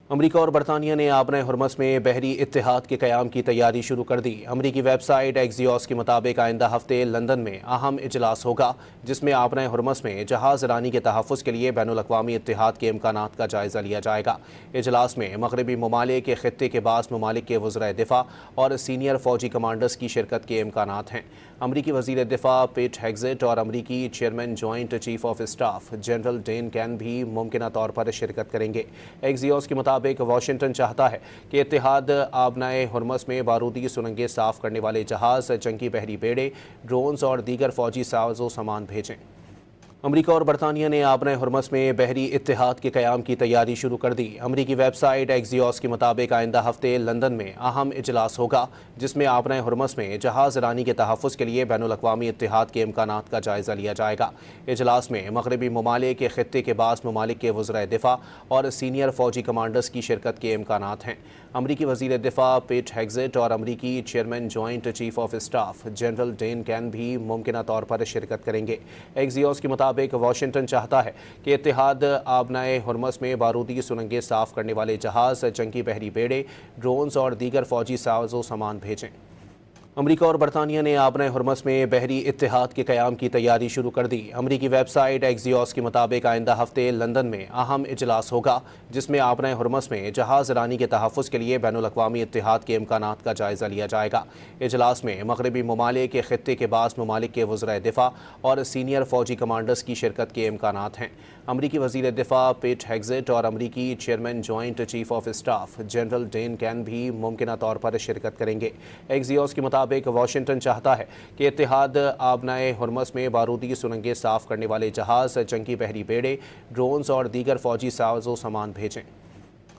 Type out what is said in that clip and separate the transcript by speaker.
Speaker 1: امریکہ اور برطانیہ نے آبنۂ ہرمز میں بحری اتحاد کے قیام کی تیاری شروع کر دی۔ امریکی ویب سائٹ ایکزیوس کے مطابق آئندہ ہفتے لندن میں اہم اجلاس ہوگا جس میں آبنۂ ہرمز میں جہاز رانی کے تحفظ کے لیے بین الاقوامی اتحاد کے امکانات کا جائزہ لیا جائے گا۔ اجلاس میں مغربی ممالک کے خطے کے بعض ممالک کے وزرائے دفاع اور سینئر فوجی کمانڈرز کی شرکت کے امکانات ہیں۔ امریکی وزیر دفاع پیٹ ہیگزیٹ اور امریکی chairman joint chief of staff general Dan Caine بھی ممکنہ طور پر شرکت کریں گے۔ ایکزیوس کے مطابق واشنگٹن چاہتا ہے کہ اتحاد آبنائے ہرمز میں بارودی سرنگیں صاف کرنے والے جہاز، جنگی بحری بیڑے، ڈرونز اور دیگر فوجی ساز و سامان بھیجیں۔ امریکہ اور برطانیہ نے آبنۂ ہرمز میں بحری اتحاد کے قیام کی تیاری شروع کر دی۔ امریکی ویب سائٹ ایکزیوس کے مطابق آئندہ ہفتے لندن میں اہم اجلاس ہوگا جس میں آبنۂ ہرمز میں جہاز رانی کے تحفظ کے لیے بین الاقوامی اتحاد کے امکانات کا جائزہ لیا جائے گا۔ اجلاس میں مغربی ممالک کے خطے کے بعض ممالک کے وزرائے دفاع اور سینئر فوجی کمانڈرز کی شرکت کے امکانات ہیں۔ امریکی وزیر دفاع پیٹ ہیگزیٹ اور امریکی chairman joint chief of staff general Dan Caine بھی ممکنہ طور پر شرکت کریں گے۔ ایکزیوس کے مطابق واشنگٹن چاہتا ہے کہ اتحاد آبنائے ہرمز میں بارودی سرنگیں صاف کرنے والے جہاز، جنگی بحری بیڑے، ڈرونز اور دیگر فوجی ساز و سامان بھیجیں۔ امریکہ اور برطانیہ نے آبنۂ ہرمز میں بحری اتحاد کے قیام کی تیاری شروع کر دی۔ امریکی ویب سائٹ ایکزیوس کے مطابق آئندہ ہفتے لندن میں اہم اجلاس ہوگا جس میں آبنۂ ہرمز میں جہاز رانی کے تحفظ کے لیے بین الاقوامی اتحاد کے امکانات کا جائزہ لیا جائے گا۔ اجلاس میں مغربی ممالک کے خطے کے بعض ممالک کے وزرائے دفاع اور سینئر فوجی کمانڈرز کی شرکت کے امکانات ہیں۔ امریکی وزیر دفاع پیٹ ہیگزیٹ اور امریکی chairman joint chief of staff general Dan Caine بھی ممکنہ طور پر شرکت کریں گے۔ ایکزیوس کے مطابق واشنگٹن چاہتا ہے کہ اتحاد آبنائے ہرمز میں بارودی سرنگیں صاف کرنے والے جہاز، جنگی بحری بیڑے، ڈرونز اور دیگر فوجی ساز و سامان بھیجیں۔